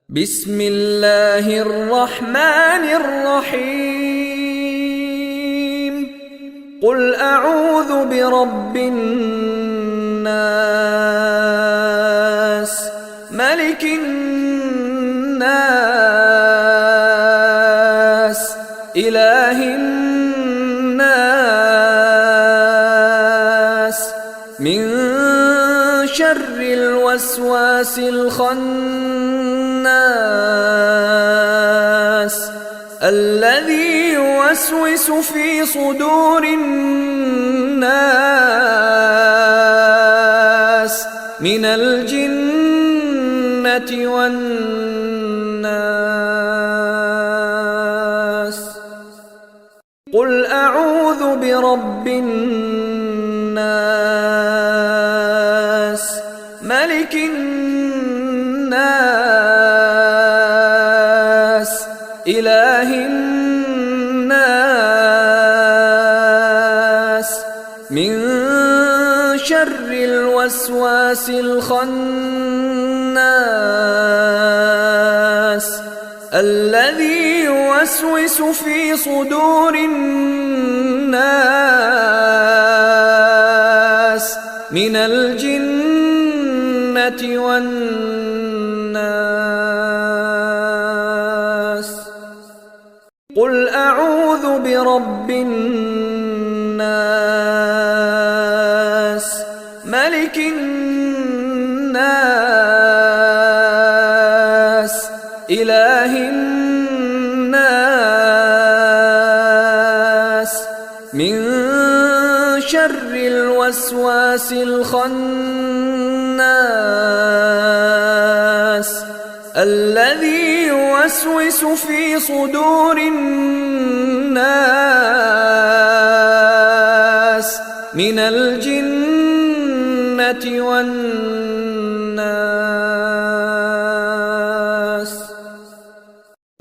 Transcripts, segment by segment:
بسم الله الرحمن الرحيم قل أعوذ برب الناس ملك الناس إله الناس من شر الوسواس الخناس الذي يوسوس في صدور الناس من الجنة والناس قل أعوذ برب الناس ملك الناس إله الناس من شر الوسواس الخناس الذي يوسوس في صدور الناس من الجنة والناس قل أعوذ برب الناس ملك الناس إله الناس من شر الوسواس الخناس الذي يوسوس في صدور الناس من الجنة والناس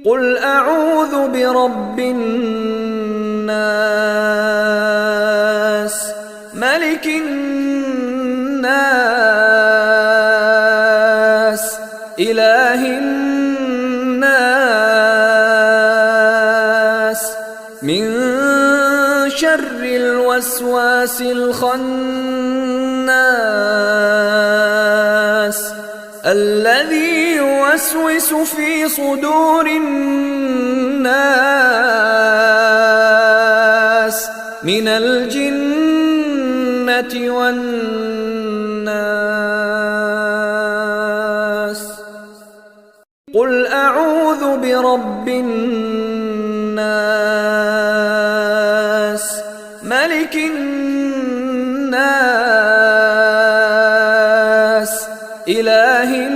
قل أعوذ برب الناس ملك الناس إله الناس من شر الوسواس الخناس الذي يوسوس في صدور الناس من الجنة والناس قل أعوذ برب الناس ملك الناس إله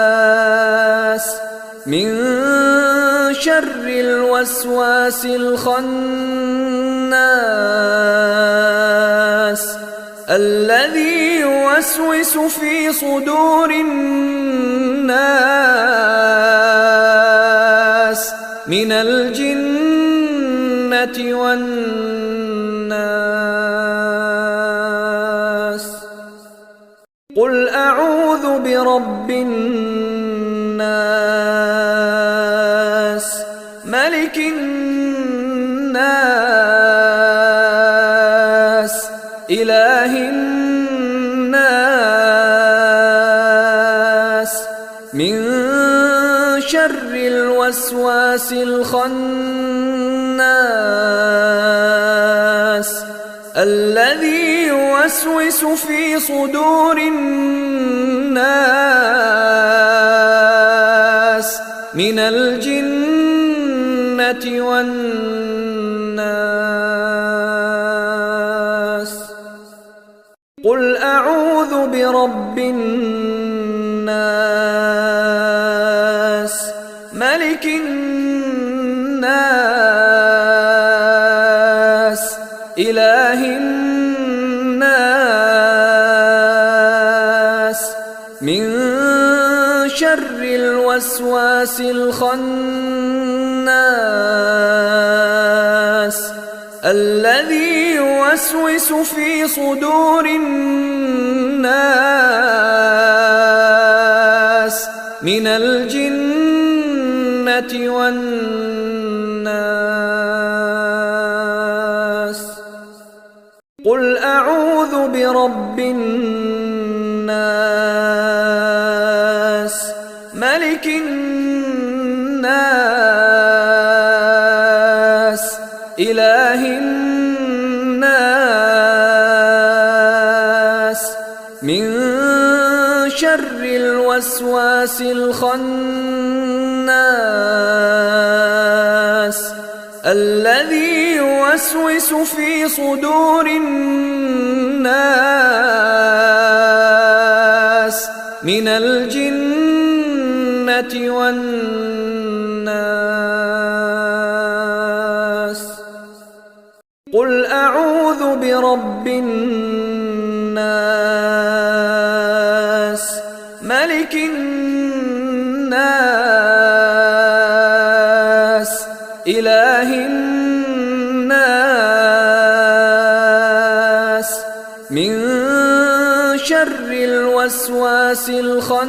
الناس من شر الوسواس الخناس الذي يوسوس في صدور الناس من الجنة والناس قل أعوذ برب الناس ملك الناس إله الناس من شر الوسواس الخناس الذي يوسوس في صدور الناس من الجنة والناس قل أعوذ برب الناس ملك الناس إله الناس من شر الوسواس الخناس الذي يوسوس في صدور الناس من الجنة والناس. قل أعوذ برب الناس ملك الناس إله الناس من شر الوسواس الخناس الذي يوسوس في صدور الناس من الجنة والناس. قل أعوذ برب الناس ملك الناس إله الناس من شر الوسواس الخناس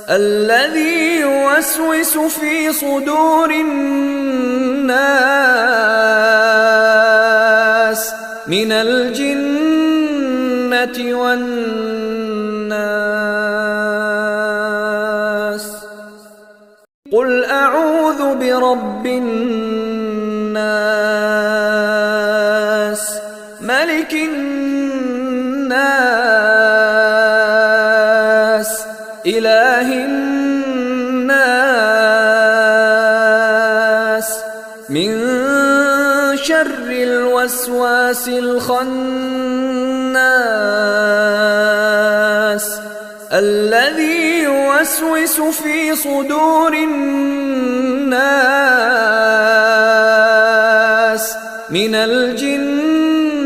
الذي يوسوس في صدور الناس من الجنة والناس. قل أعوذ برب الناس ملك الناس إله الناس من شر الوسواس الخناس الذي يوسوس في صدور الناس من الجنة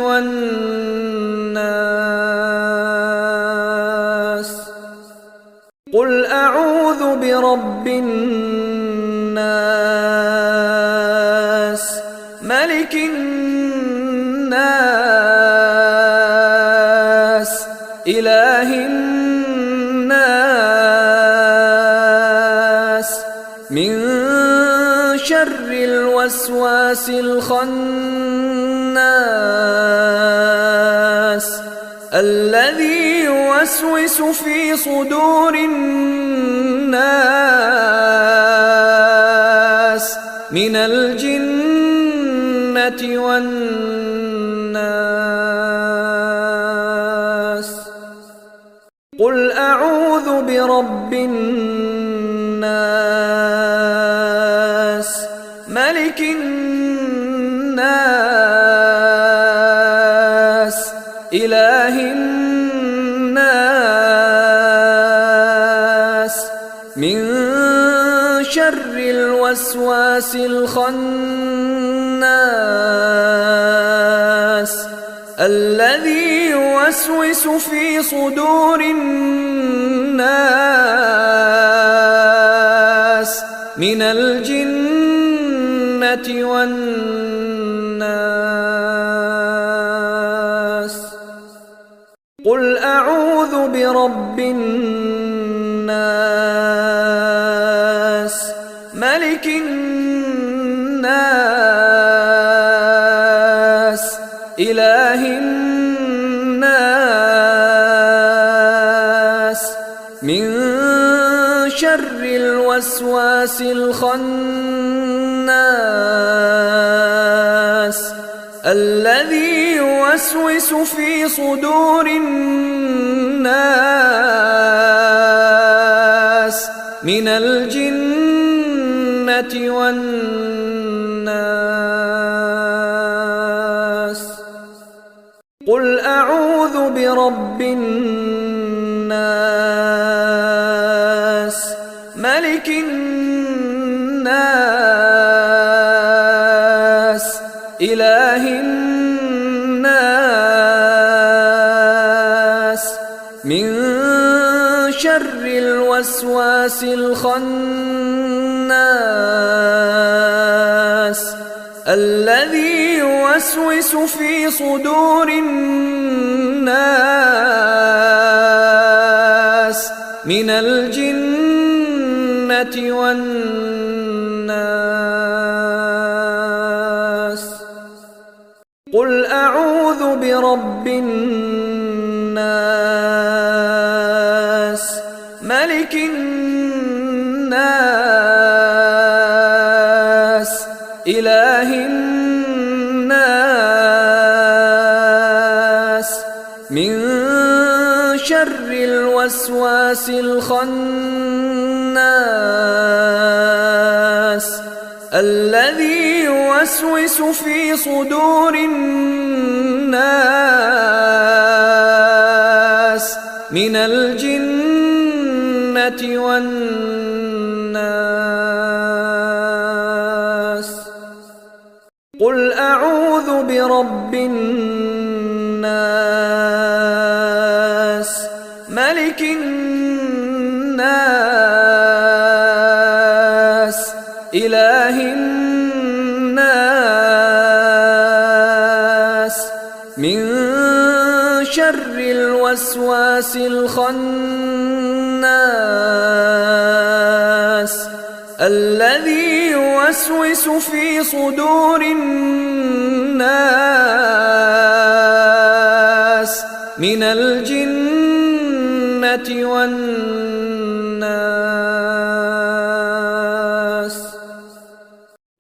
والناس. قل أعوذ برب الناس ملك الناس إله الناس من شر الوسواس الخناس الذي يوسوس في صدور الناس من الجنة والناس. قل أعوذ برب الناس ملك الناس إله الناس من شر الوسواس الخناس الذي يوسوس في صدور الناس من الجنة والناس. قل أعوذ برب الناس ملك الناس إله الناس من شر الوسواس الخناس الذي يوسوس في صدور الناس من الجنة والناس. قل أعوذ برب الناس ملك الناس إله الناس من شر الوسواس الخناس الذي يوسوس في صدور الناس من الجنة والناس قل أعوذ برب الناس ملك الناس إله الناس من شر الوسواس الخناس الذي يوسوس في صدور الناس من الجنة والناس قل أعوذ برب الناس ملك الناس إله الناس من شر الوسواس الخناس الذي يوسوس في صدور الناس من الجنة والناس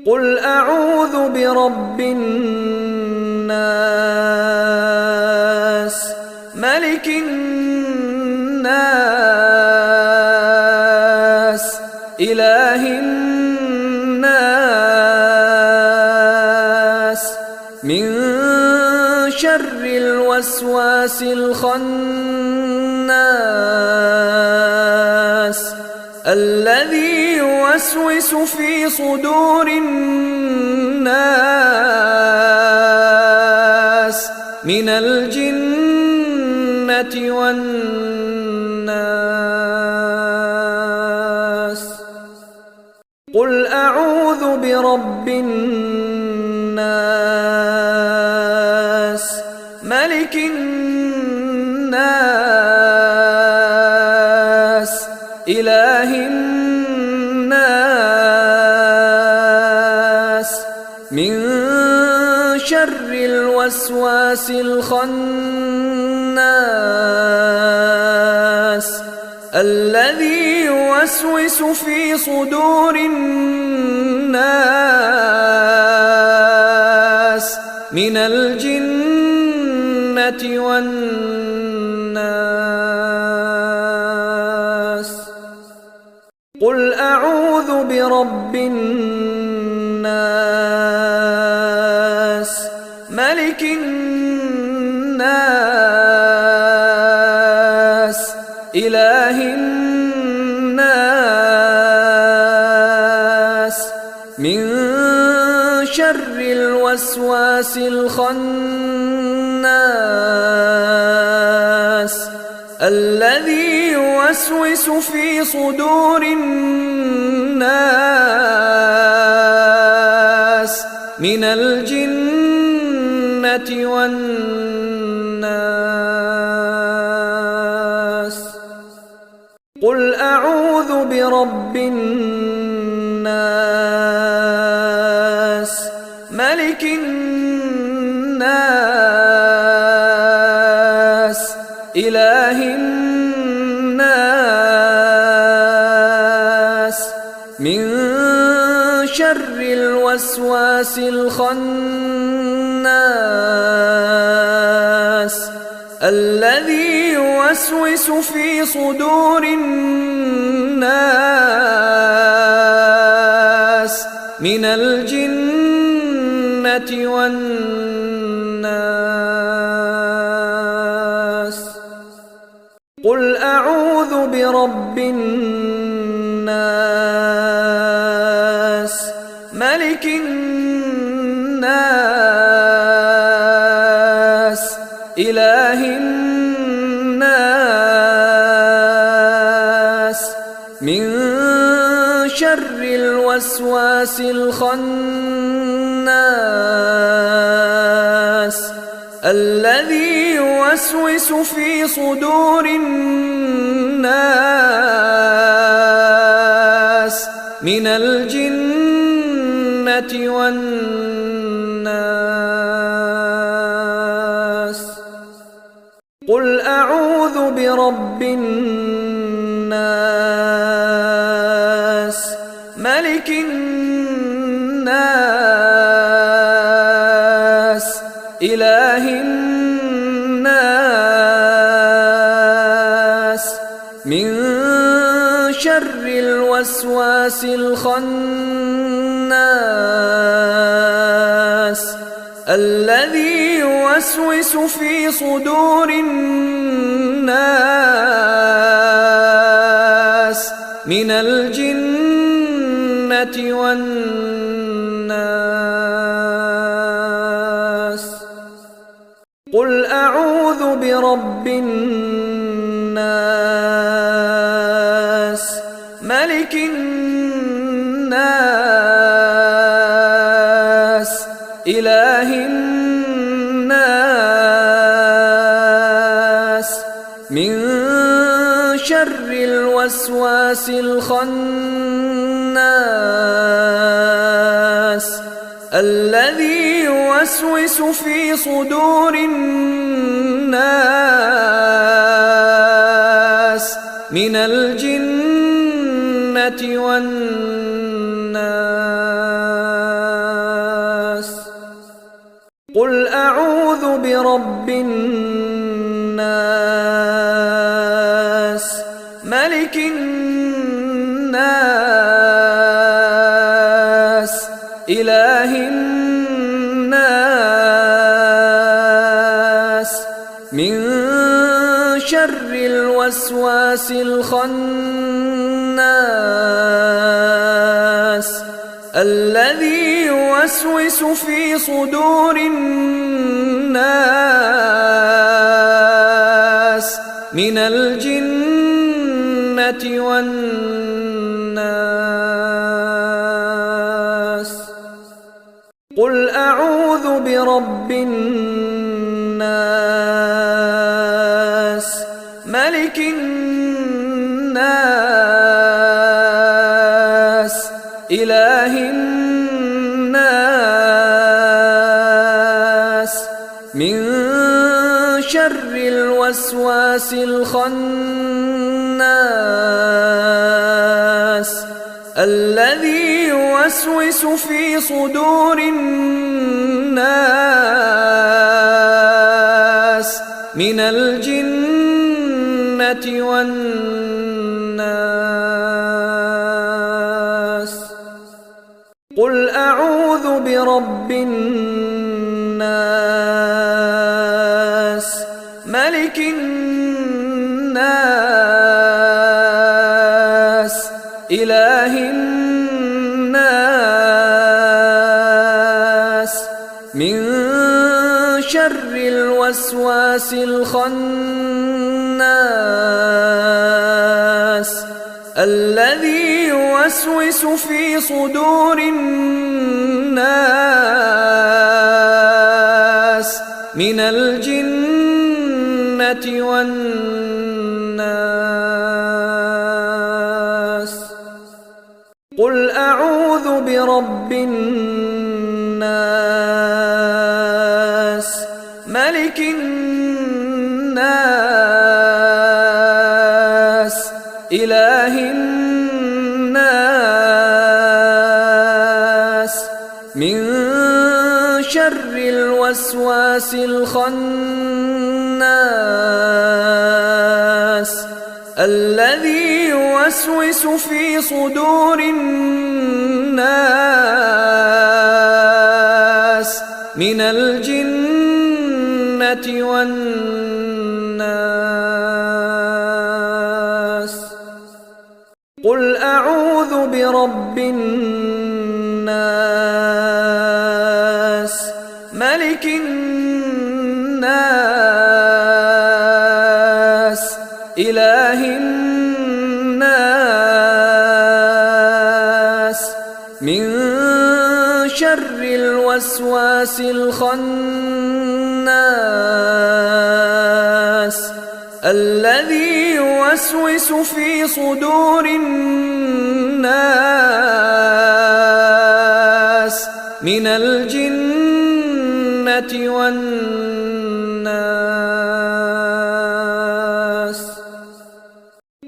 قل أعوذ برب الناس ملك الناس إله الناس من شر الوسواس الخناس الذي يوسوس في صدور الناس من الجنة والناس قل أعوذ برب الناس ملك الناس إله الناس من شر الوسواس الخناس الذي يوسوس في صدور الناس من الجنة والناس قل أعوذ برب الناس ملك الناس إله الناس من شر الوسواس الخناس الذي يوسوس في صدور الناس من الجنة والناس قل أعوذ برب الناس ملك الناس إله الناس من شر الوسواس الخناس الذي يوسوس في صدور الناس من الجنة والناس قل أعوذ برب الناس ملك الناس إله الناس من شر الوسواس الخناس الذي يوسوس يوسوس في صدور الناس من الجنة والناس. قل أعوذ برب الناس ملك الناس إله الناس من شر الوسواس الخناس الذي يوسوس في صدور الناس من الجنة والناس. قل أعوذ برب الناس ملك الناس إله الناس من شر الوسواس الخناس الذي يوسوس في صدور الناس من الجنة والناس. قل أعوذ برب الناس ملك الناس إله الناس من شر الوسواس الخناس الذي يوسوس في صدور الناس من الجنة والناس. قل أعوذ برب الناس ملك الناس إله الناس من شر الوسواس الخناس الذي يوسوس في صدور الناس من الجنة والناس. قل أعوذ برب الناس ملك الناس إله الناس من شر الوسواس الخناس الذي يوسوس في صدور الناس من الجنة والناس. قل أعوذ برب الناس ملك الناس إله الناس من شر الوسواس الخناس الذي يوسوس في صدور الناس من الجنة والناس. قل أعوذ برب الناس ملك الناس إله الناس من شر الوسواس الخناس الذي يوسوس في صدور الناس من الجنة والناس.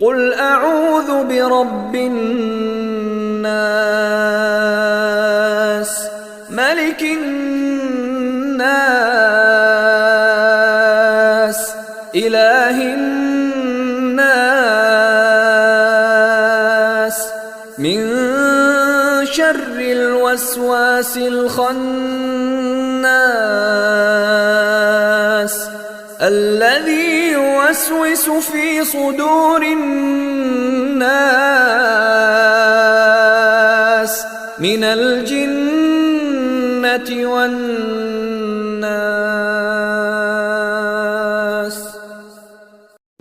قل أعوذ برب الناس ملك الناس إله الناس من شر الوسواس الخناس الذي يوسوس في صدور الناس من الجنة والناس.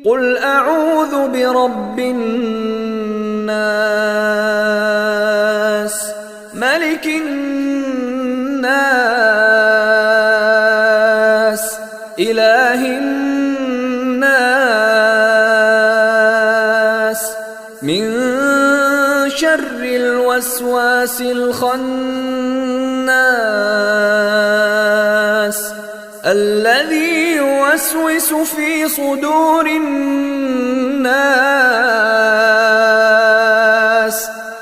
قل أعوذ برب الناس ملك الناس إله الناس من شر الوسواس الخناس الذي يوسوس في صدور الناس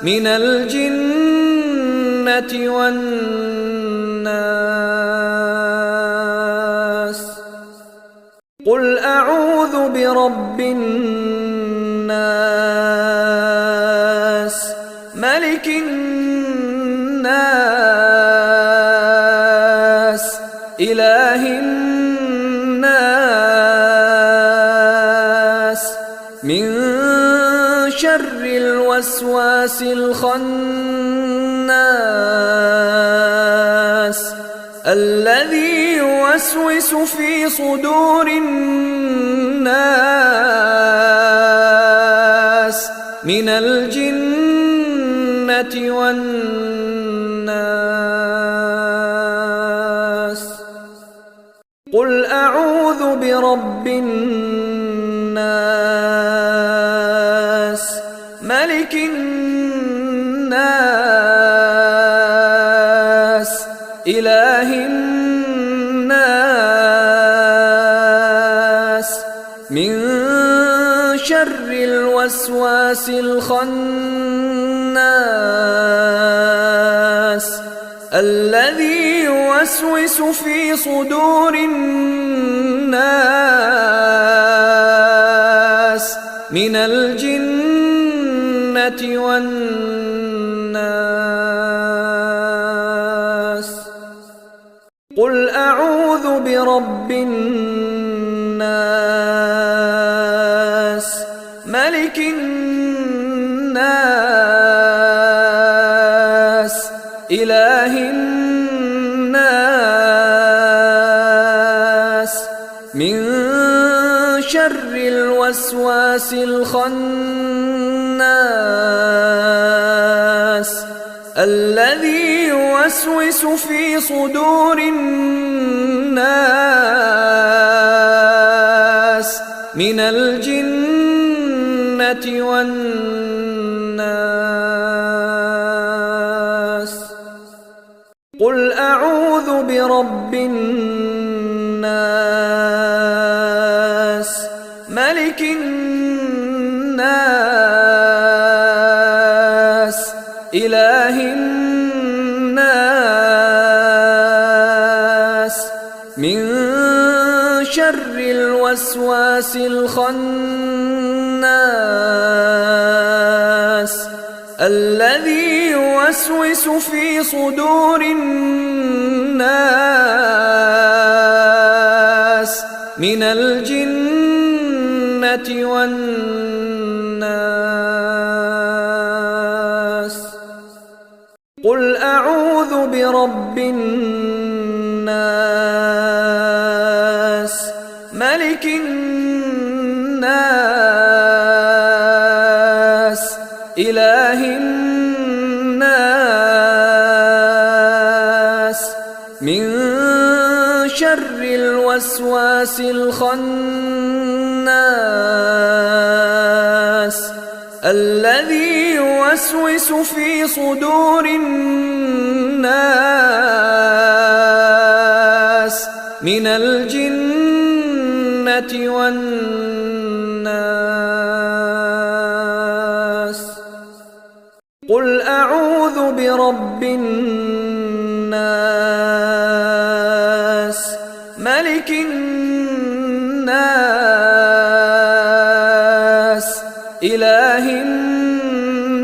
من الجنة والناس. قل أعوذ برب الناس ملك الناس إله الناس من شر الوسواس الخناس الذي يوسوس في صدور الناس من الجنة والناس. قل أعوذ برب الناس ملك الناس إله الناس من شر الوسواس الخناس الذي يوسوس في صدور الناس من الجنة والناس. قل أعوذ برب الناس ملك الناس إله الناس من شر الوسواس الخناس الذي يوسوس في صدور الناس من الجنة والناس. قل أعوذ برب الناس ملك الناس إله الناس من شر الوسواس الخناس الذي يوسوس في صدور الناس من الجنة والناس. قل أعوذ برب الناس ملك الناس إله الناس من شر الوسواس الخناس الذي يوسوس في صدور الناس من الجنة والناس. قل أعوذ برب الناس ملك الناس إله الناس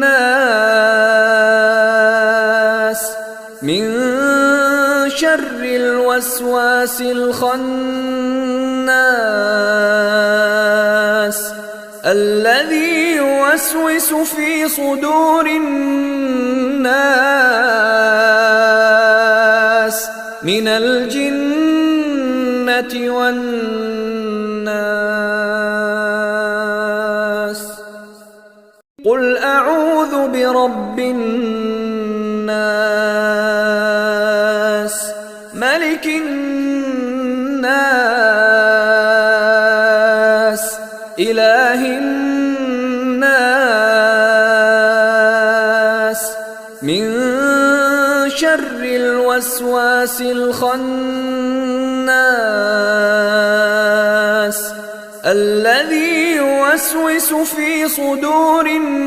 من شر الوسواس الخناس الذي يوسوس في صدور الناس من الجنة والناس. قل أعوذ برب الناس ملك الناس إله الناس من شر الوسواس الخناس الذي يوسوس في صدور الناس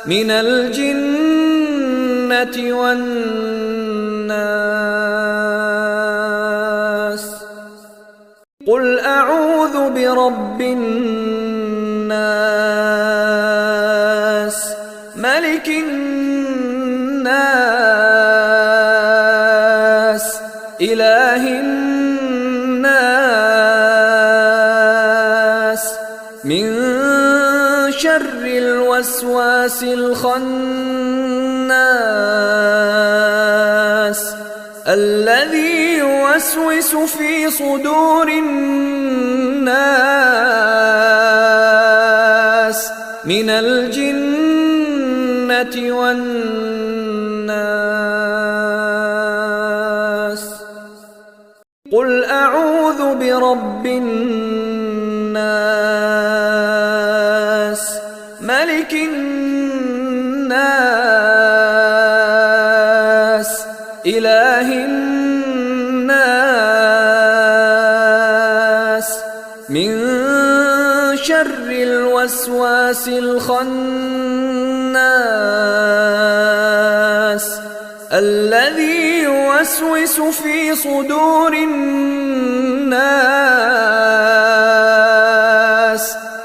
من الجنة والناس. قل أعوذ برب الناس ملك الناس إله الناس من شر الوسواس الخناس الذي يوسوس في صدور الناس من الجنة والناس. قل أعوذ برب الناس ملك الناس إله الناس من شر الوسواس الخناس الذي يوسوس في صدور الناس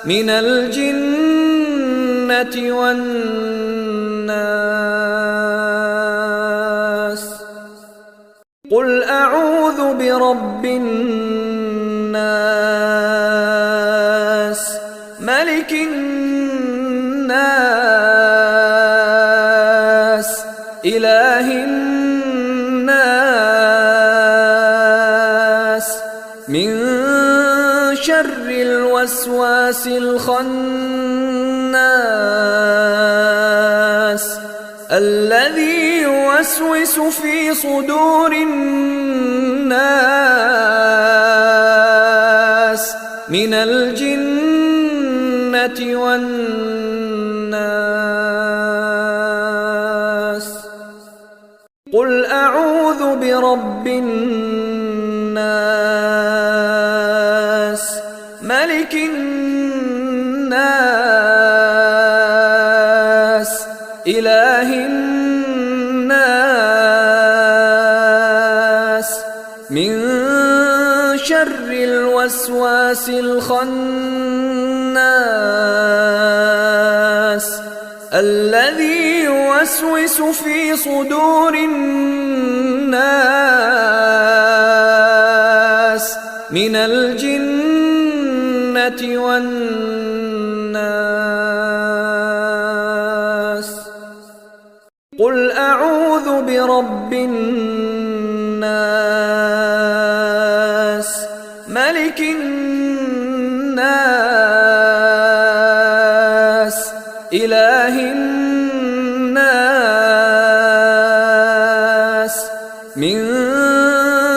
من الجنة والناس. قل أعوذ برب الناس ملك الناس إله الناس من شر الوسواس الخناس الذي يوسوس في صدور الناس من الجنة والناس. قل أعوذ برب الناس ملك الناس إله الناس من شر الوسواس الخناس الذي يوسوس في صدور الناس من الجنة والناس. قل أعوذ برب الناس ملك الناس إله الناس من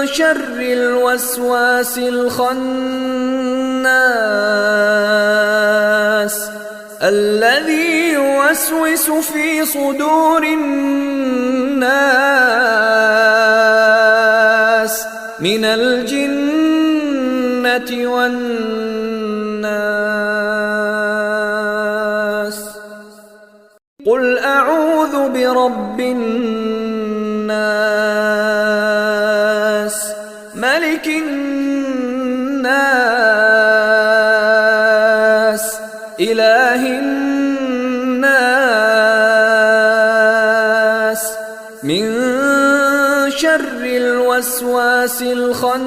شر الوسواس الخناس الناس الذي يوسوس في صدور الناس من الجنة والناس. قل أعوذ برب الناس ملك الناس إله الناس من شر الوسواس الخناس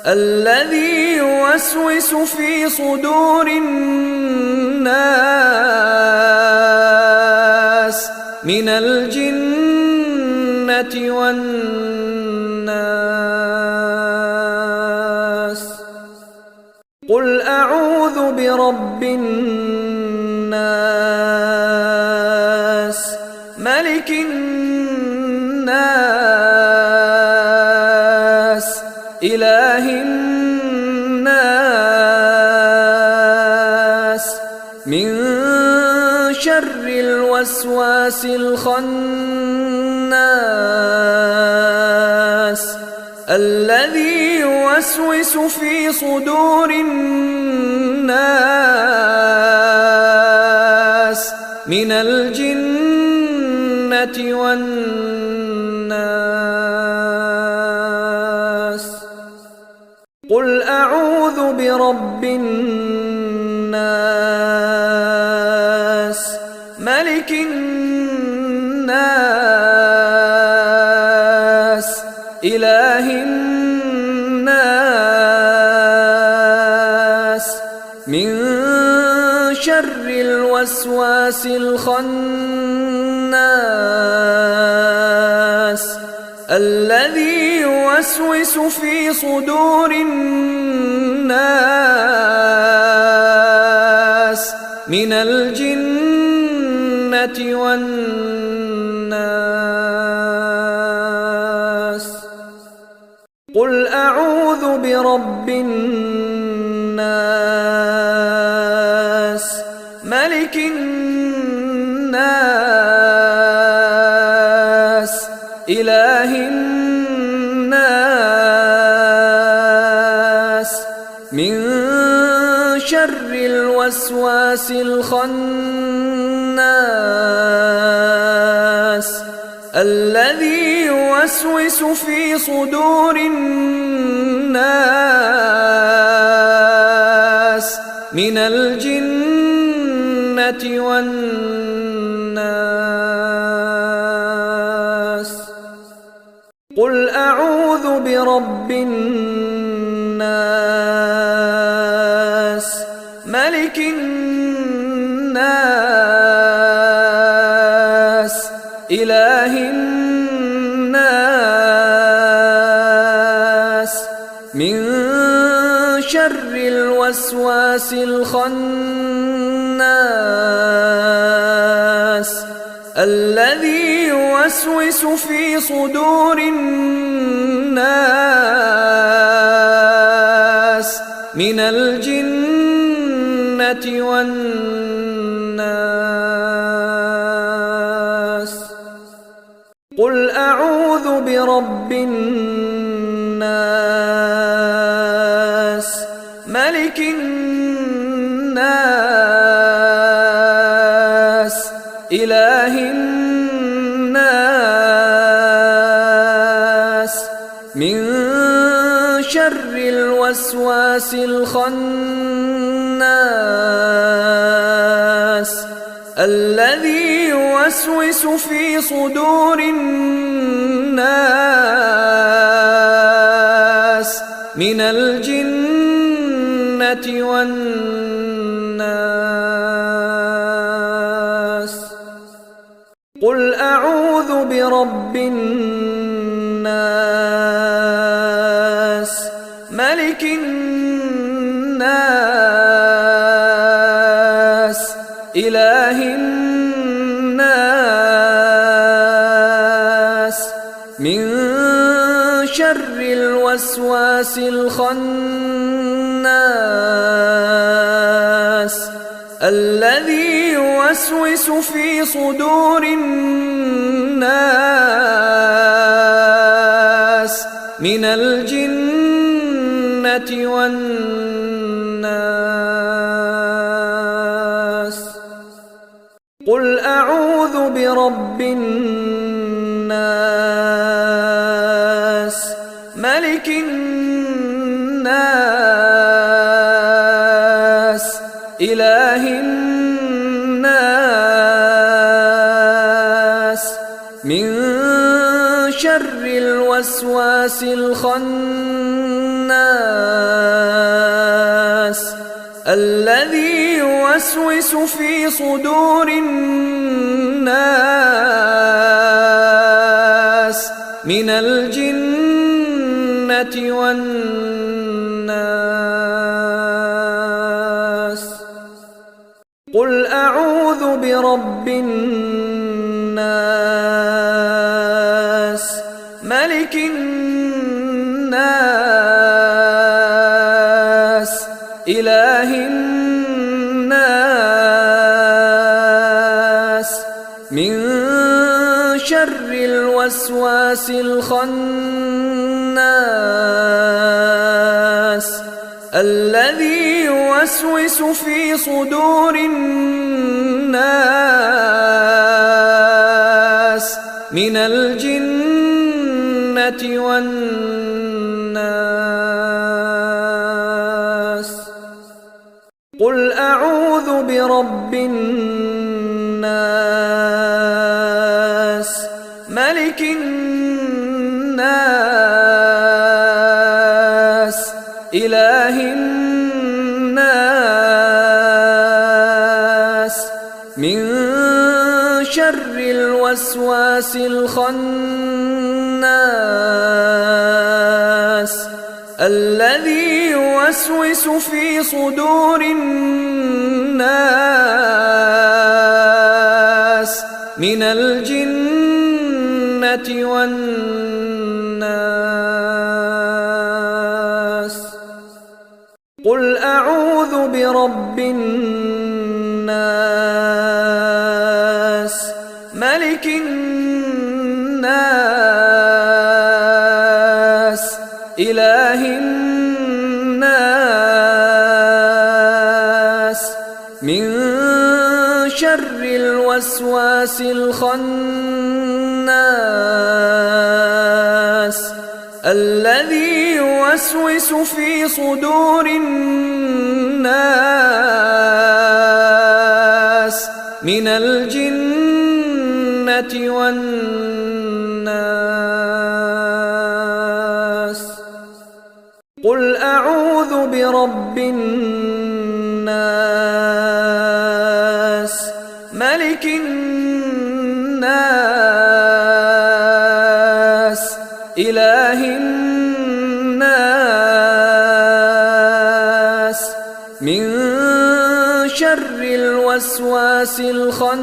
الذي يوسوس في صدور الناس من الجنة والناس. قل أعوذ برب الناس ملك الناس إله الناس من شر الوسواس الخناس الذي يوسوس في صدور الناس من الجنة والناس. قل أعوذ برب الناس ملك الناس إله الناس من شر الوسواس الخناس الذي يوسوس في صدور الناس من الجنة والناس. قل أعوذ برب الناس ملك الناس إله الناس من شر الوسواس الخناس الذي يوسوس في صدور الناس من الجنة والناس. قل أعوذ برب الناس ملك الناس إله الناس من شر الوسواس الخناس الذي يوسوس في صدور الناس من الجنة والناس. قل أعوذ برب الناس ملك الناس إله الناس من شر الوسواس الخناس الذي يوسوس في صدور الناس من الجنة والناس. قل أعوذ برب الناس ملك الناس إله الناس من شر الوسواس الخناس الذي يوسوس في صدور الناس من الجنة والناس. قل أعوذ برب الناس ملك الناس إله الناس من شر الوسواس الخناس الذي يوسوس في صدور الناس من الجنة والناس. قل أعوذ برب الناس ملك الناس إله الناس من شر الوسواس الخناس الذي يوسوس في صدور الناس من الجنة والناس. قل أعوذ برب الناس ملك الناس إله الناس من شر الوسواس الخناس الذي يوسوس في صدور الناس من الجنة والناس. قل أعوذ برب الناس ملك الناس إله الناس من شر الوسواس الخناس الذي يوسوس في صدور الناس من الجنة والناس. قل أعوذ برب الناس ملك الناس إله الناس من شر الوسواس الخناس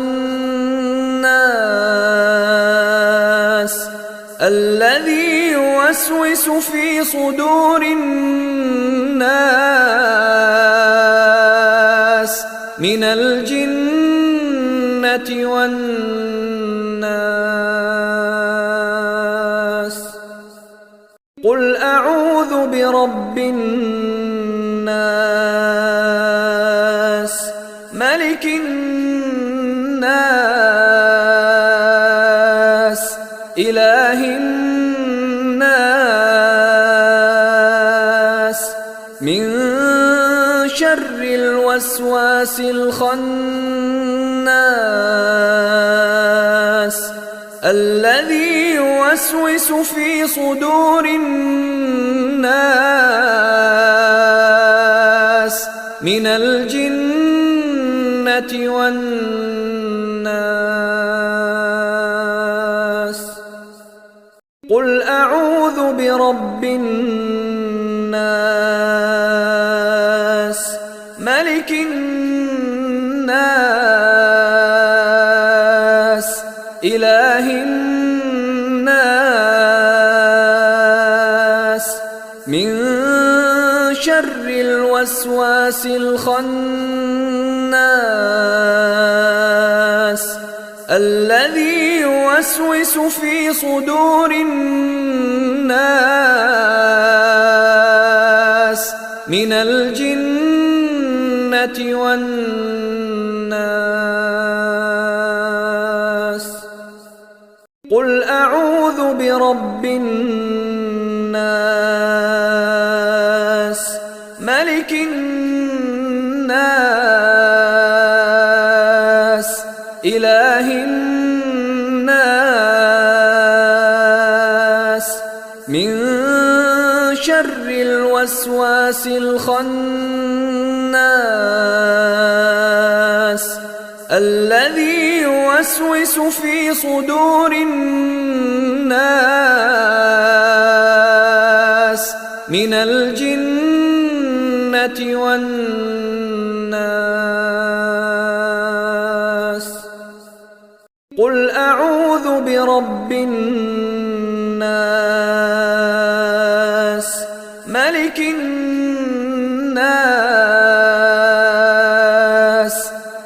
الذي يوسوس في صدور الناس من الجنة والناس. قل أعوذ برب الناس ملك الناس إله الناس من شر الوسواس الخناس الذي يوسوس في صدور الناس من الجنة والناس. قل أعوذ برب الناس ملك الناس إله الناس شر الوسواس الخناس الذي يوسوس في صدور الناس من الجنة والناس. قل أعوذ برب الناس ملك الناس إله الناس من شر الوسواس الخناس الذي يوسوس في صدور الناس من الجنة والناس. قل أعوذ برب الناس ملك الناس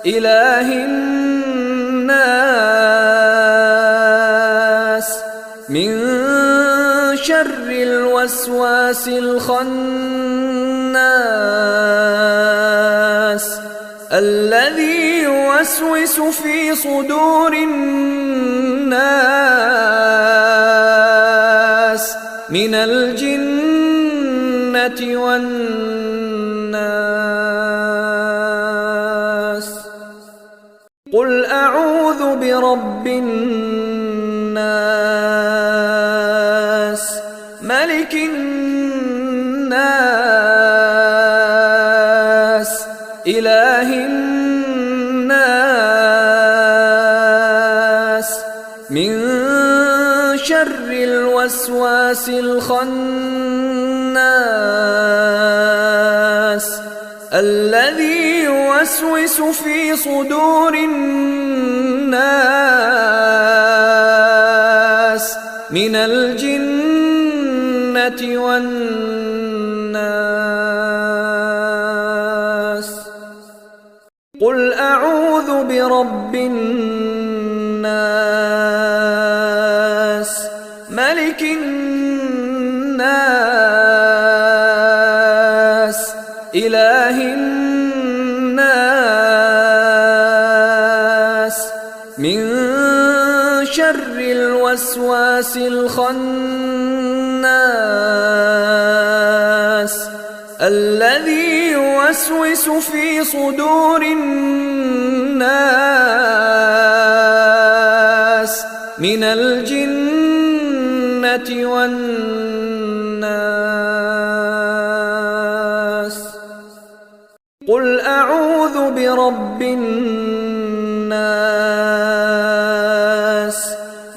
إله الناس من شر الوسواس الخناس الذي يوسوس في صدور الناس من الجنة والناس. قل أعوذ برب الناس ملك الناس إله الناس من شر الوسواس الخناس الذي يوسوس في صدور الناس من الجنة والناس. قل أعوذ برب الناس ملك الناس إله الناس من شر الوسواس الخناس الذي يوسوس في صدور الناس من الجنة والناس. قل أعوذ برب الناس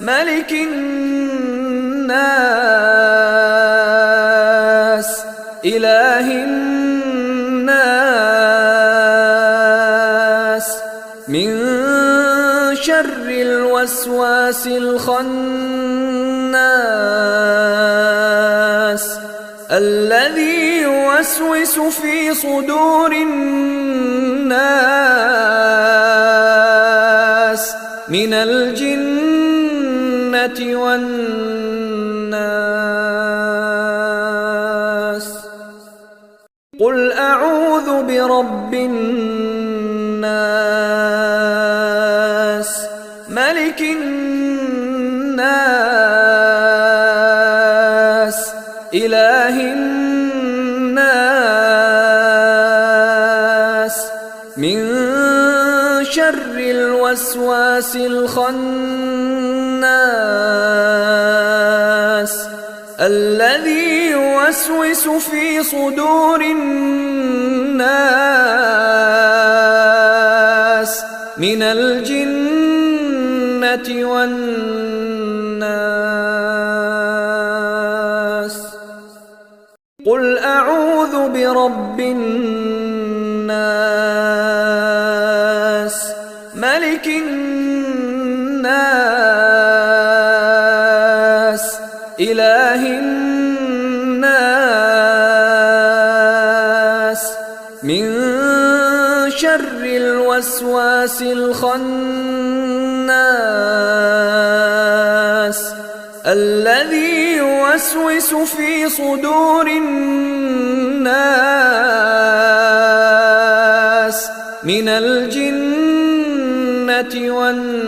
ملك الناس إله الناس من شر الوسواس الخناس الذي يوسوس في صدور الناس من الجنة والناس. قل أعوذ برب الناس ملك الناس إله الناس من شر الوسواس الخناس الذي يوسوس في صدور الناس من الجنة والناس. قل أعوذ برب الناس ملك الناس إله الناس شر الوسواس الخناس الذي يوسوس في صدور الناس من الجنة والناس.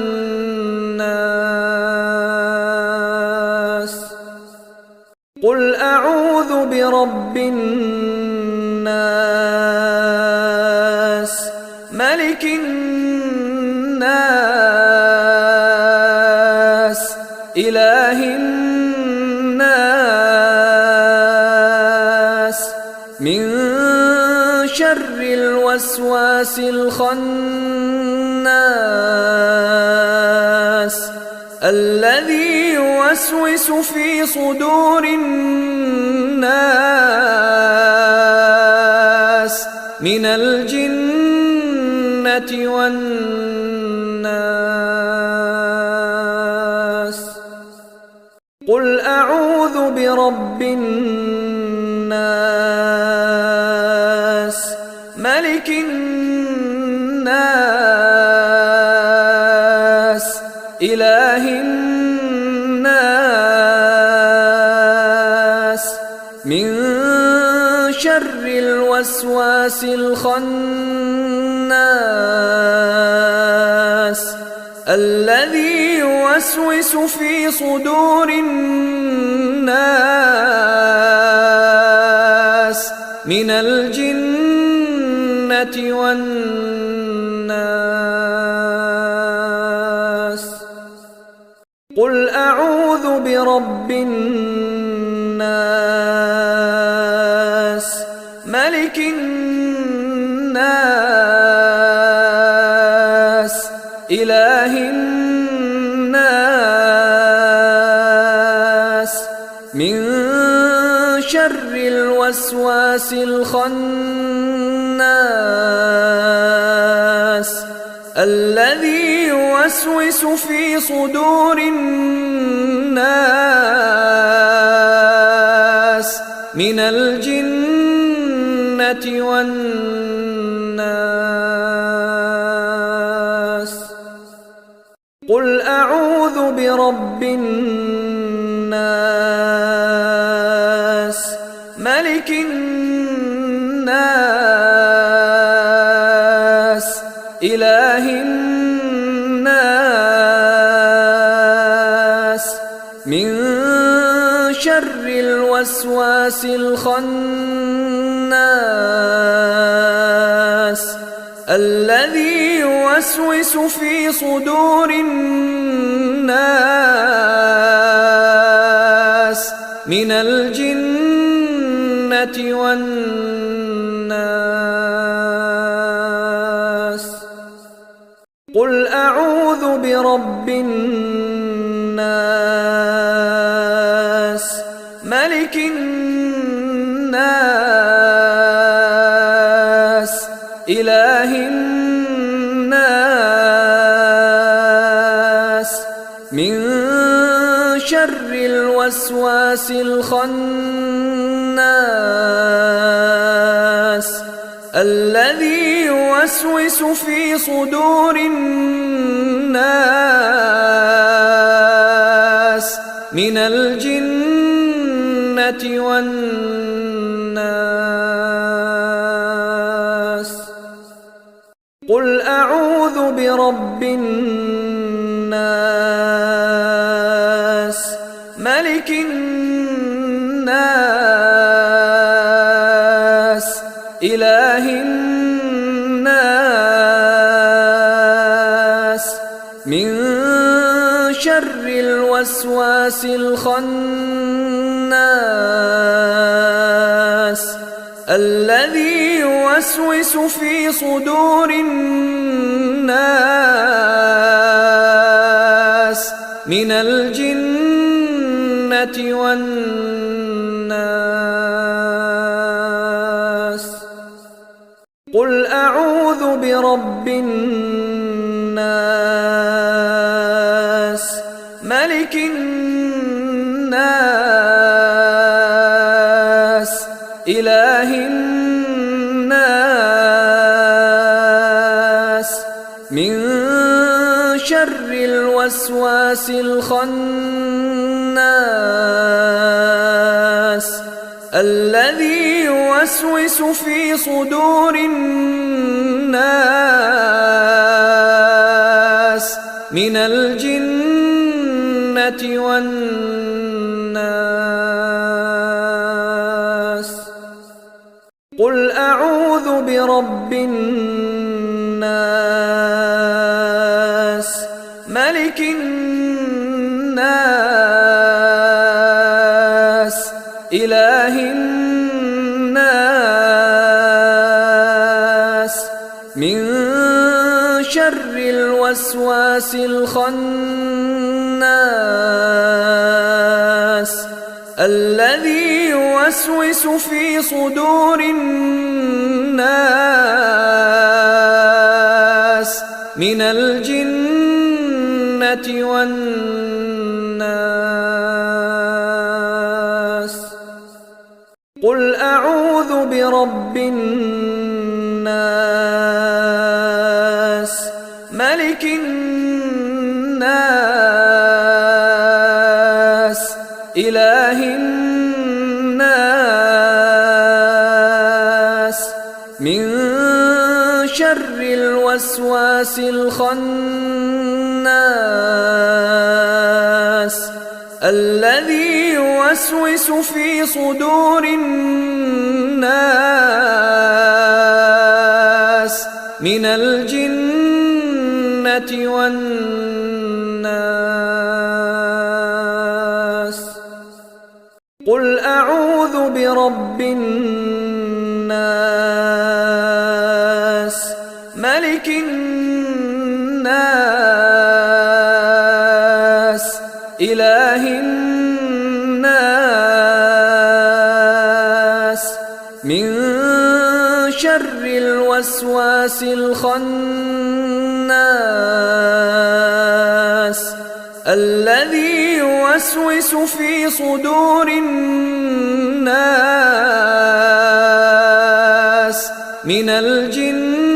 قل أعوذ برب الناس ملك الناس إله الناس من شر الوسواس الخناس الذي يوسوس في صدور الناس من الجنة والناس. قل أعوذ برب الناس ملك الناس إله الناس من شر الوسواس الخناس الذي يوسوس في صدور الناس من الجنة والناس. قل أعوذ برب الناس ملك الناس إله الناس من شر الوسواس الخناس الذي يوسوس في صدور الناس من الجنة والناس. قل أعوذ برب الناس ملك الناس إله الناس من شر الوسواس الخناس الذي يوسوس في صدور الناس من الجنة والناس. قل أعوذ برب الناس ملك الناس إله الناس من شر الوسواس الخناس الذي يوسوس في صدور الناس من الجنة والناس. قل أعوذ برب الناس ملك الناس إله الناس من شر الوسواس الخناس الذي يوسوس في صدور الناس من الجنة والناس. قل أعوذ برب الناس ملك الناس إله الناس الوسواس الخناس الذي يوسوس في صدور الناس من الجنة والناس. قل أعوذ برب الناس ملك الناس إله الناس من شر الوسواس الخناس الذي يوسوس في صدور الناس من الجنة والناس. قل أعوذ برب الناس ملك الناس إله الناس من شر الوسواس الخناس الذي يوسوس في صدور الناس من الجنة والناس. قل أعوذ برب الناس ملك الناس إله الناس من شر الوسواس الخناس الذي يوسوس في صدور الناس من الجنة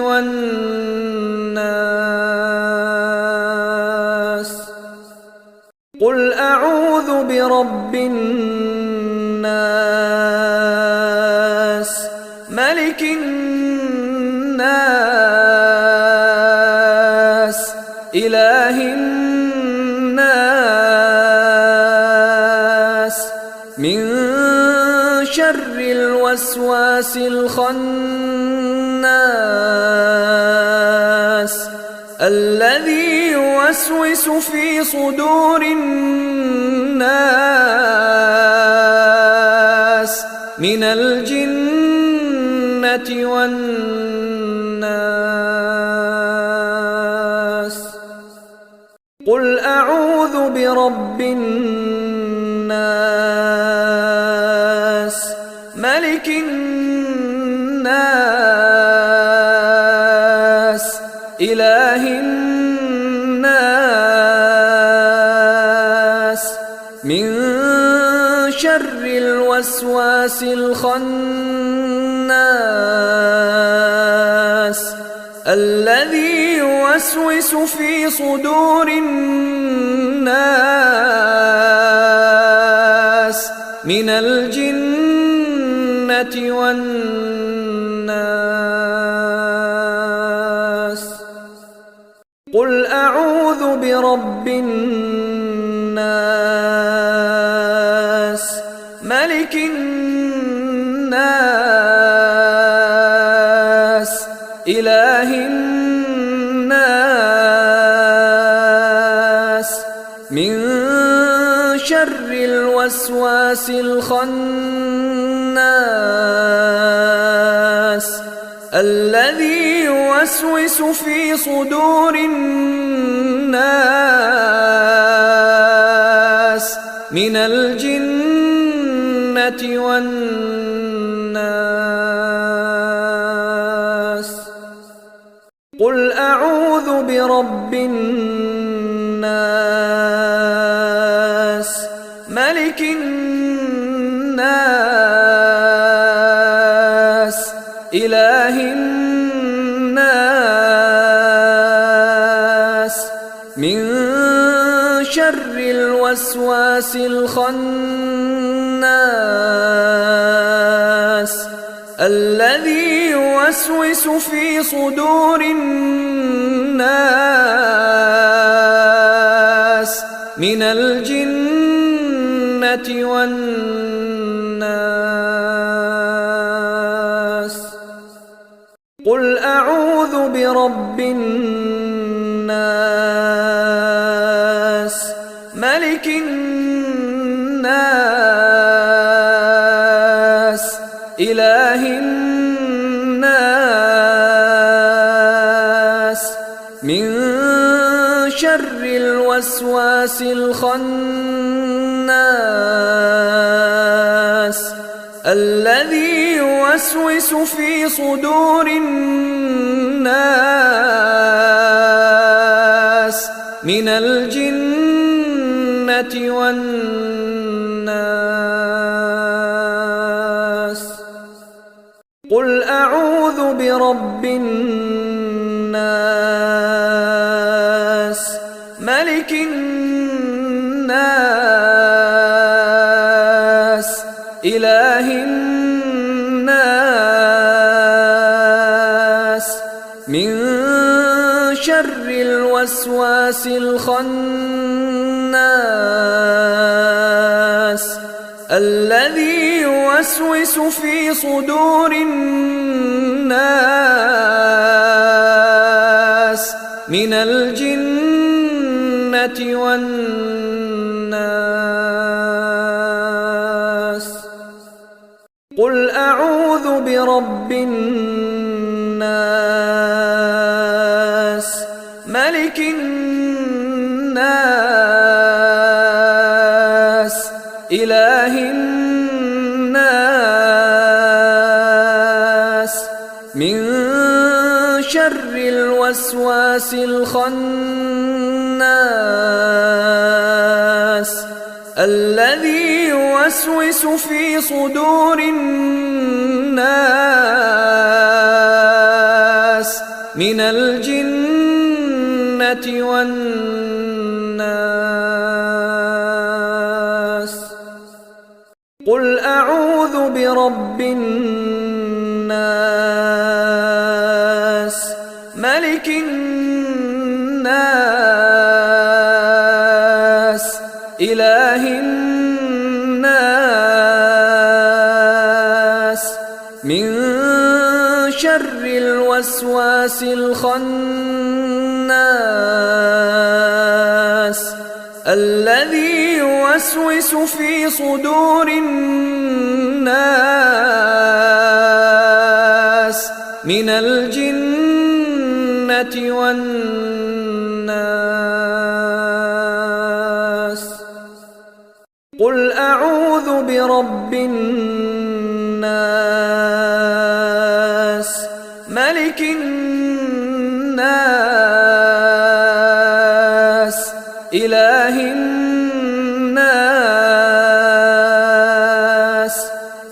والناس. قل أعوذ برب الناس ملك الناس إله الناس من شر الوسواس الخناس الذي يوسوس في صدور الناس من الجنة والناس. قل أعوذ برب الناس ملك الناس إله الناس من شر الوسواس الخناس الذي يوسوس في صدور الناس من الجنة والناس. قل أعوذ برب الناس ملك الناس إله الناس من شر الوسواس الخناس الذي يوسوس في صدور الناس من الجنة والناس. قل أعوذ برب الناس ملك الناس إله الناس الوسواس الخناس الذي يوسوس في صدور الناس من الجنة والناس. قل أعوذ برب الناس ملك الناس إله الناس من شر الوسواس الخناس الذي يوسوس في صدور الناس من الجنة والناس. قل أعوذ برب الناس ملك الناس إله الناس من شر الوسواس الخناس الذي يوسوس في صدور الناس من الجنة والناس. قل أعوذ برب الناس ملك الناس إله الناس من شر الوسواس الخناس الذي يوسوس في صدور الناس من الجنة والناس. قل أعوذ برب الناس ملك الناس إله الناس من شر الوسواس الخناس الذي يوسوس في صدور الناس من الجنة والناس. قل أعوذ برب الناس ملك الناس إله الناس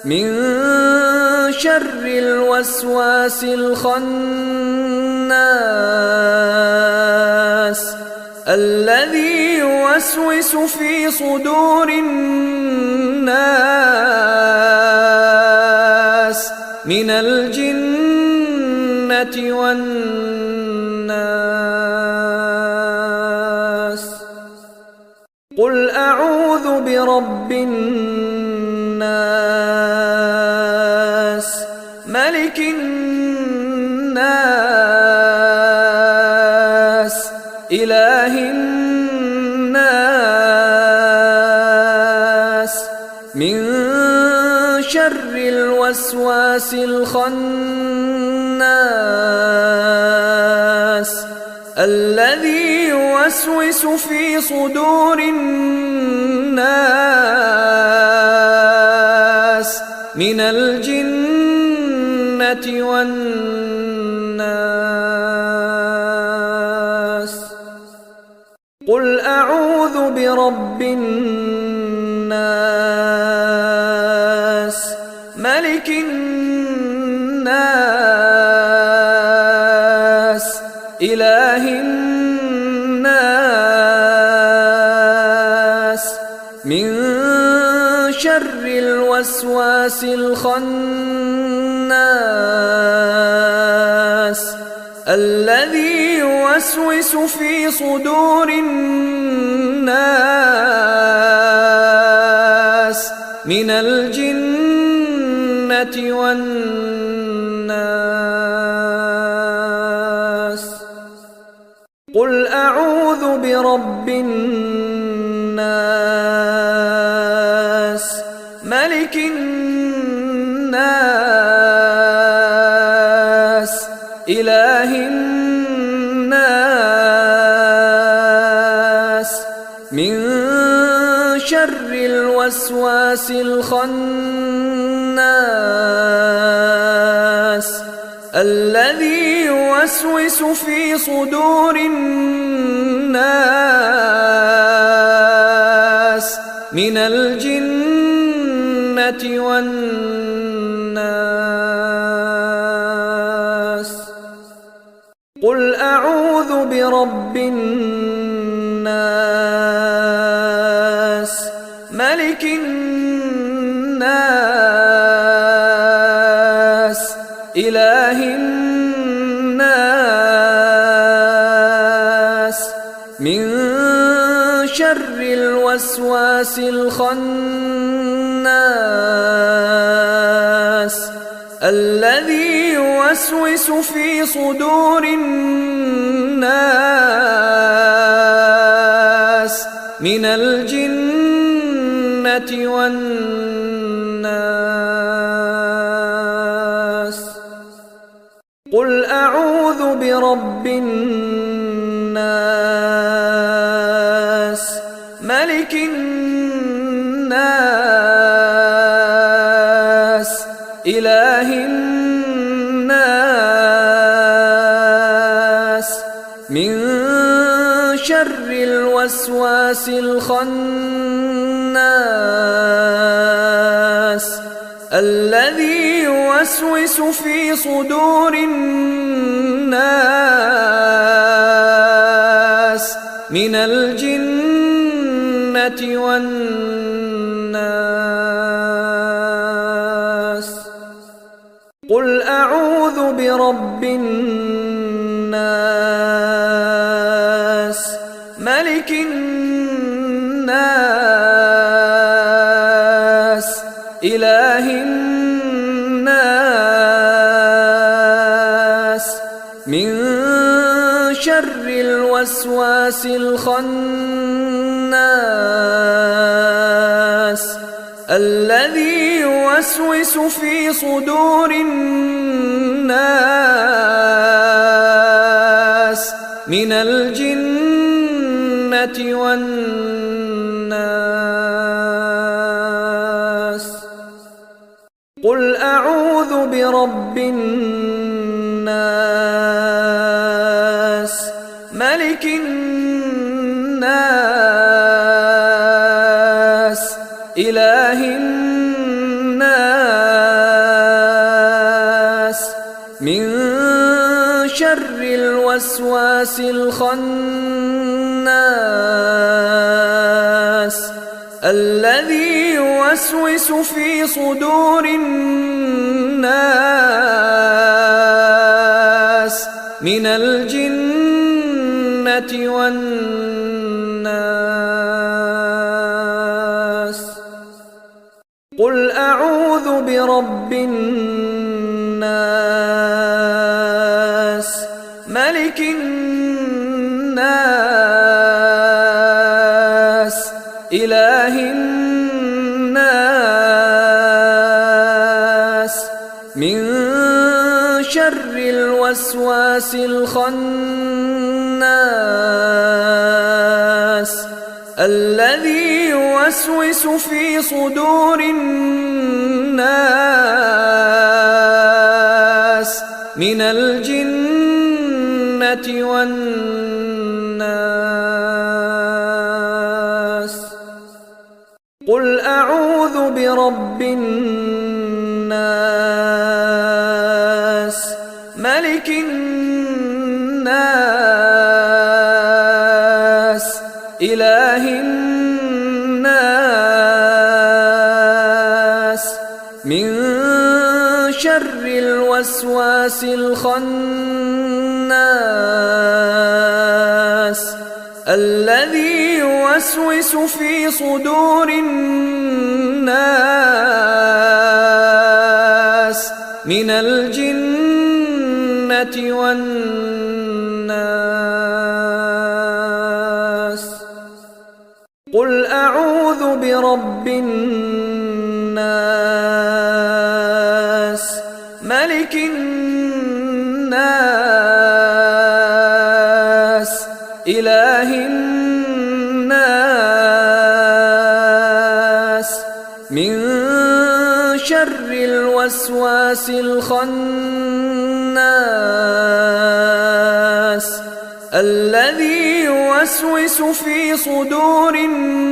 من شر الوسواس الخناس الذي يوسوس في صدور الناس من الجنة والناس. قل أعوذ برب الناس ملك الناس إله الناس من شر الوسواس الخناس الذي يوسوس في صدور الناس من الجنة والناس. قل أعوذ برب الناس ملك الناس إله الناس من شر الوسواس الخناس الذي يوسوس في صدور الناس من الجنة والناس. قل أعوذ برب الناس ملك الناس إله الناس من شر الوسواس الخناس الذي يوسوس في صدور الناس من الجنة والناس. قل أعوذ برب الناس ملك الناس إله الناس من شر الوسواس الخناس الذي يوسوس في صدور الناس من الجنة والناس. قل أعوذ برب الناس ملك الناس إله الناس من شر الوسواس الخناس الذي يوسوس في صدور الناس من الجنة والناس. قل أعوذ برب الناس ملك الناس إله الناس من شر الوسواس الخناس الذي يوسوس في صدور الناس من الجنة والناس. قل أعوذ برب الناس ملك الناس إله الناس من شر الوسواس الخناس الذي يوسوس في صدور الناس من الجنة والناس. قل أعوذ برب الناس ملك الناس إله الناس من شر الوسواس الخناس الذي يوسوس في صدور الناس من الجنة والناس. قل أعوذ برب الناس ملك الناس إله الناس شر الوسواس الخناس الذي يوسوس في صدور الناس من الجنة والناس. قل أعوذ برب الناس ملك الناس إله الناس من شر الوسواس الخناس الذي يوسوس في صدور الناس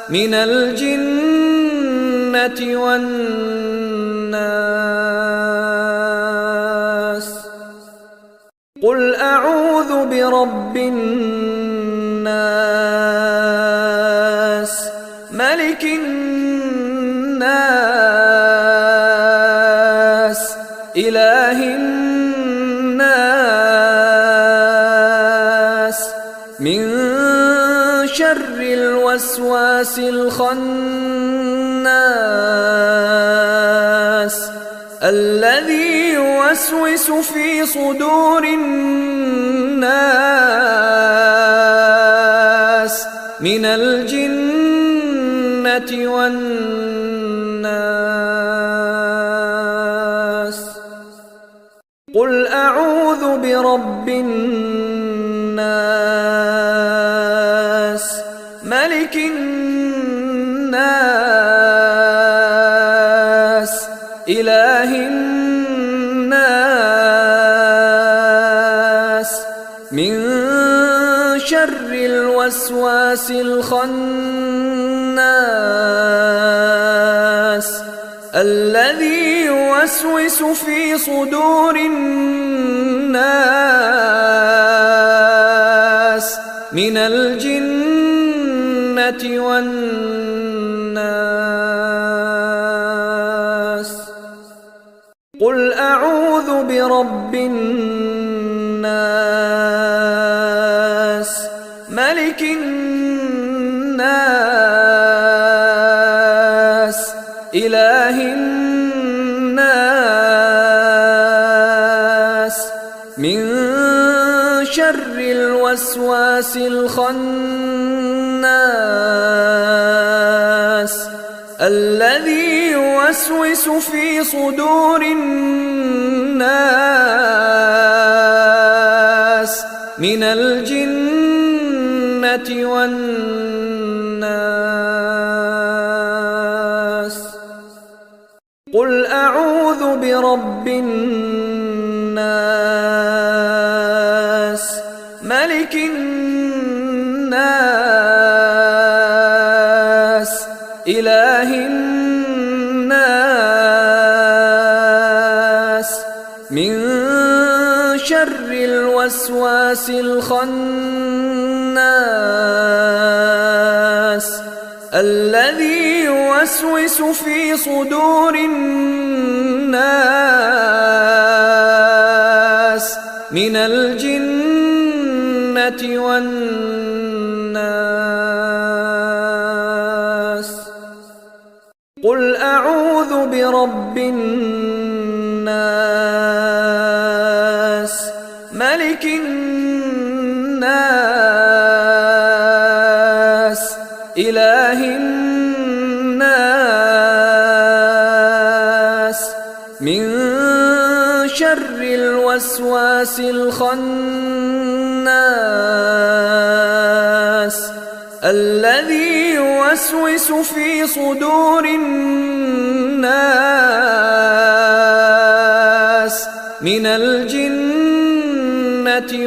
من الجنة والناس. قل أعوذ برب الناس ملك الناس إله الناس من شر الوسواس الخناس الذي يوسوس في صدور الناس من الجنة والناس. قل أعوذ برب الناس ملك الناس إله الناس من شر الوسواس الخناس الذي يوسوس في صدور الناس من الجنة والناس. قل أعوذ برب الناس ملك الناس إله الناس من شر الوسواس الخناس الذي يوسوس في صدور الناس من الجنة والناس. قل أعوذ برب الناس ملك الناس إله الناس من شر الوسواس الخناس الذي يوسوس في صدور الناس من الجنة والناس. قل أعوذ برب الناس ملك الناس إله الناس من شر الوسواس الخناس الذي يوسوس في صدور الناس من الجنة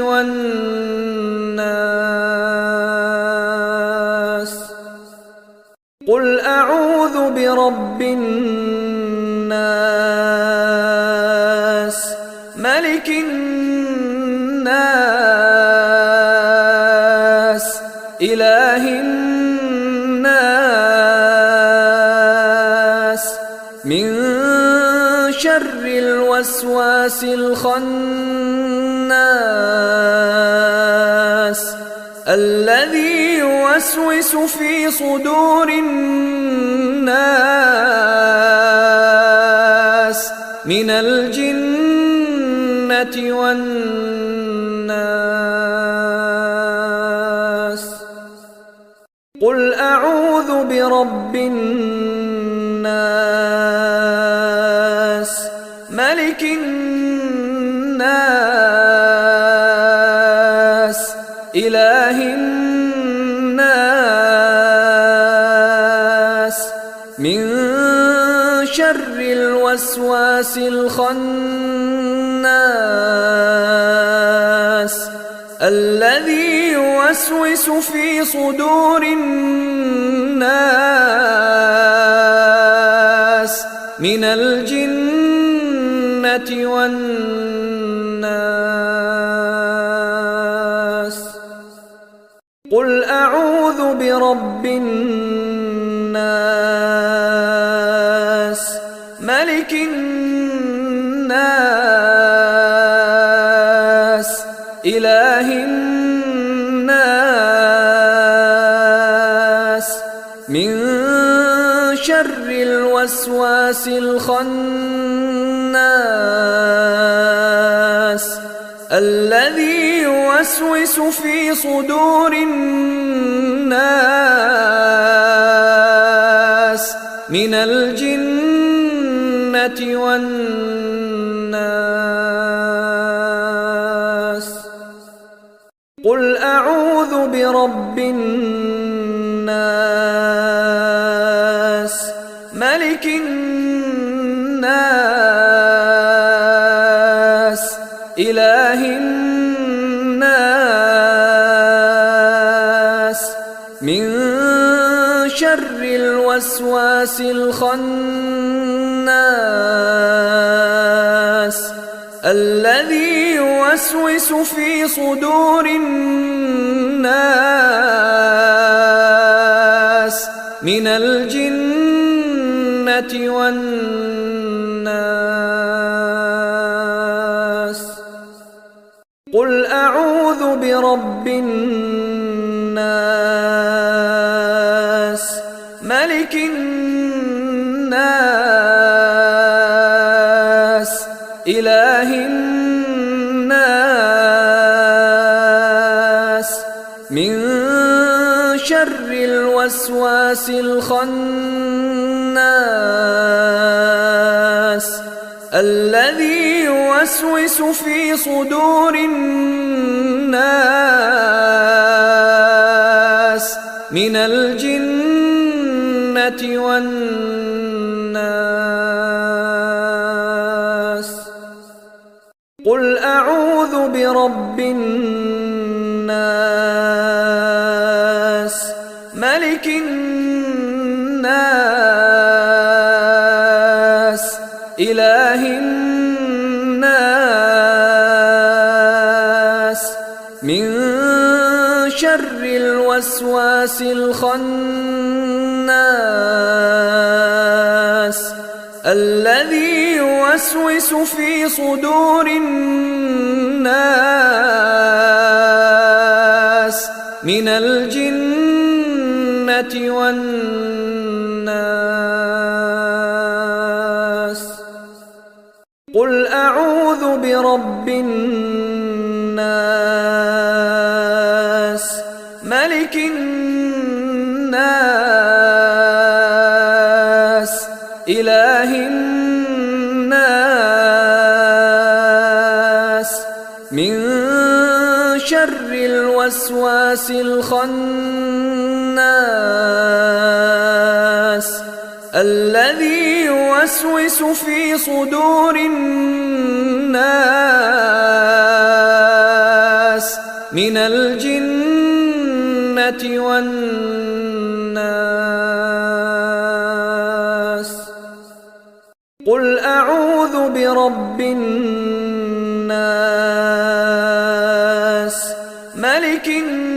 والناس. قل أعوذ برب الناس ملك الناس إله الناس الوسواس الخناس الذي يوسوس في صدور الناس من الجنة والناس. قل أعوذ برب الناس ملك الناس إله الناس من شر الوسواس الخناس الذي يوسوس في صدور الناس من الجنة والناس. قل أعوذ برب الناس ملك الناس إله الناس من شر الوسواس الخناس الذي يوسوس في صدور الناس من الجنة والناس. قل أعوذ برب الناس ملك الناس إله الناس من شر الوسواس الخناس الذي يوسوس في صدور الناس من الجنة والناس. قل أعوذ برب الناس ملك الناس إله الناس من شر الوسواس الخناس الذي يوسوس في صدور الناس من الجنة والناس. قل أعوذ برب الناس ملك الناس إله الناس من شر الوسواس الخناس الذي يوسوس في صدور الناس من الجنة والناس. قل أعوذ برب الناس ملك الناس إله الناس من شر الوسواس الخناس الذي يوسوس في صدور الناس من الجنة والناس. قل أعوذ برب الناس ملك الناس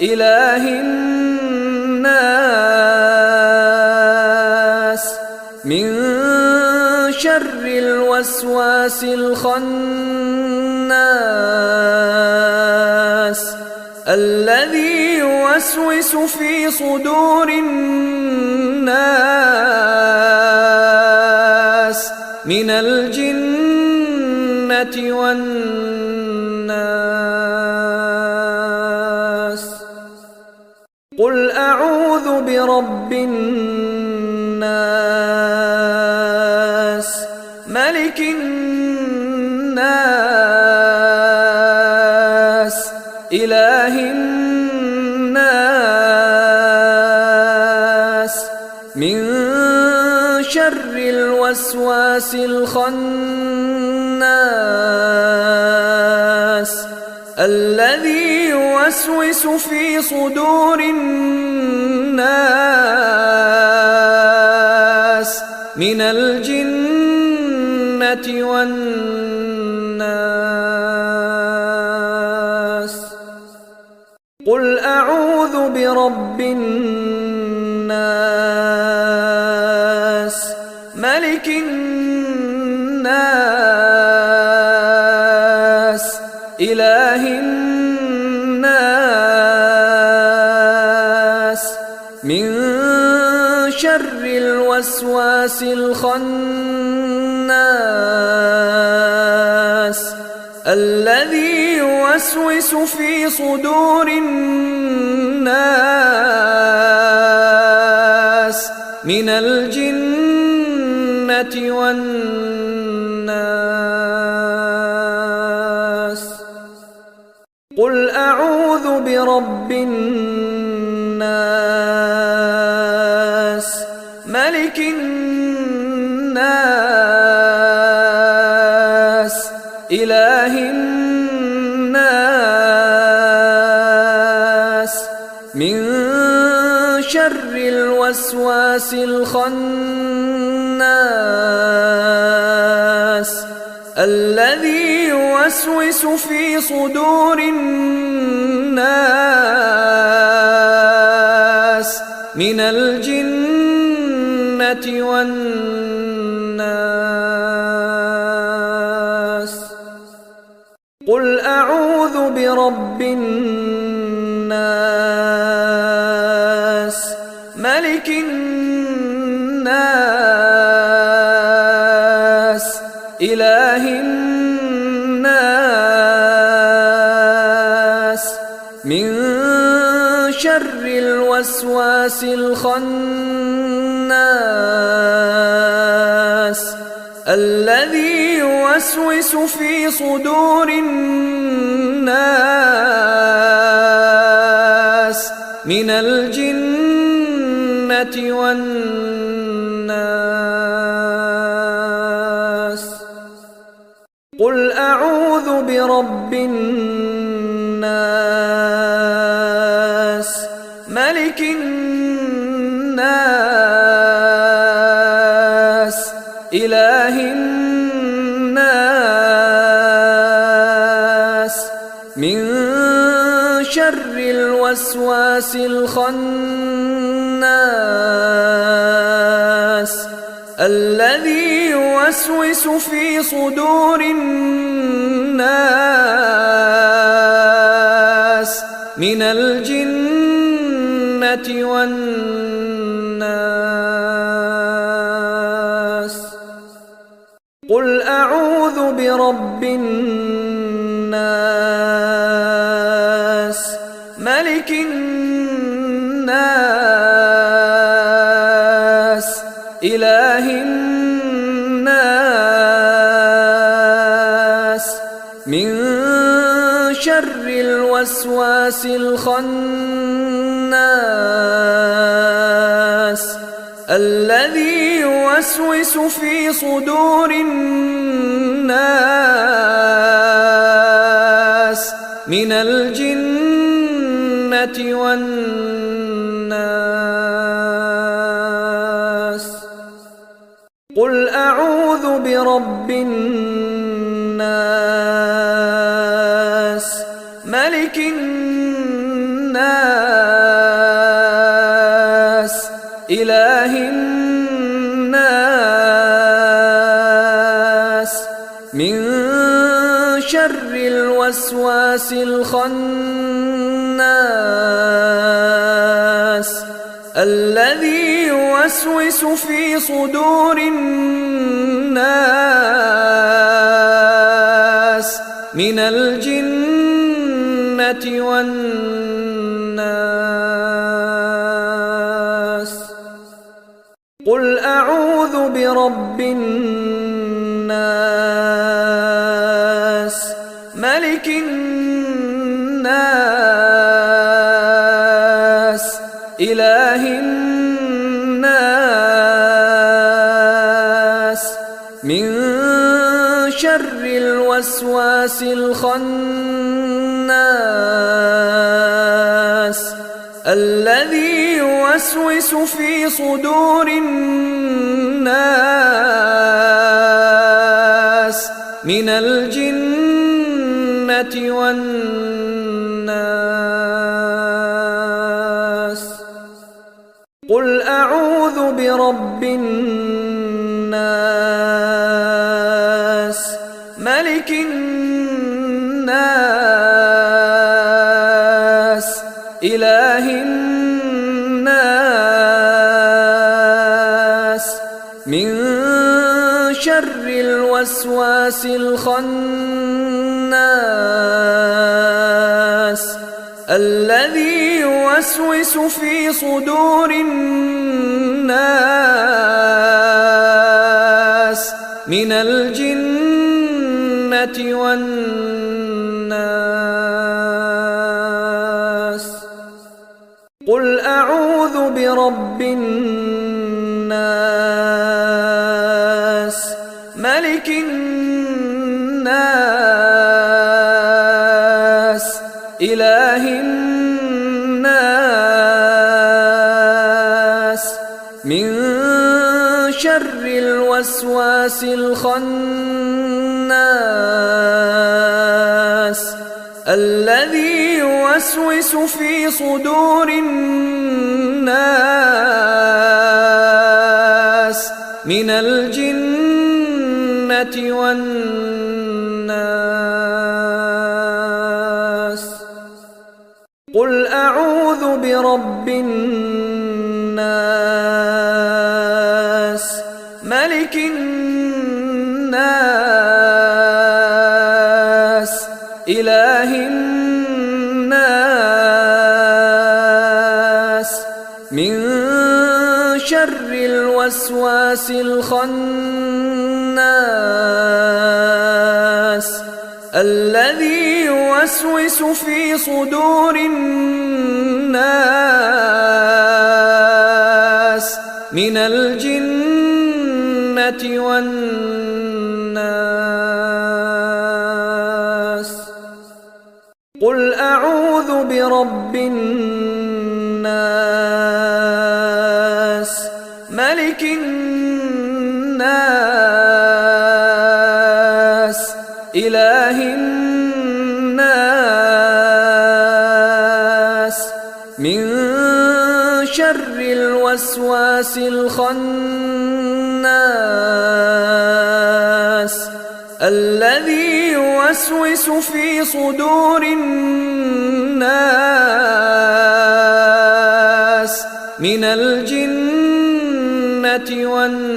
إله الناس الوسواس الخناس الذي يوسوس في صدور الناس من الجنة والناس. قل أعوذ برب الناس ملك الناس إله الناس من شر الوسواس الخناس الذي يوسوس في صدور الناس من الجنة والناس. قل أعوذ برب الناس ملك الناس إله الناس من شر الوسواس الخناس الذي يوسوس في صدور الناس من الجنة والناس. قل أعوذ برب الناس ملك الناس إله الناس من شر الوسواس الخناس الذي يوسوس في صدور الناس من الجنة والناس. قل أعوذ برب الناس ملك الناس إله الناس من شر الوسواس الخناس الذي يوسوس في صدور الناس من الجنة والناس. قل أعوذ برب الناس ملك الناس إله الناس من شر الوسواس الخناس الذي يوسوس في صدور الناس من الجنة والناس. قل أعوذ برب الناس ملك الناس إله الناس من شر الوسواس الخناس الذي يوسوس في صدور الناس من الجنة والناس. قل أعوذ برب الناس ملك الناس إله الناس الوسواس الخناس الذي يوسوس في صدور الناس من الجنة والناس. قل أعوذ برب الناس ملك الناس إله الناس من شر الوسواس الخناس الذي يوسوس في صدور الناس من الجنة والناس. قل أعوذ برب الناس ملك الناس إله الناس من شر الوسواس الخناس الذي يوسوس في صدور الناس من الجنة والناس. قل أعوذ برب الناس ملك الناس إله الناس من شر الوسواس الخناس الذي يوسوس في صدور الناس من الجنة والناس. قل أعوذ برب الناس ملك الناس إله الناس من شر الوسواس الخناس الذي يوسوس في صدور الناس من الجنة والناس. قل أعوذ برب الناس ملك الناس إله الناس من شر الوسواس الخناس الذي يوسوس في صدور الناس من الجنة والناس.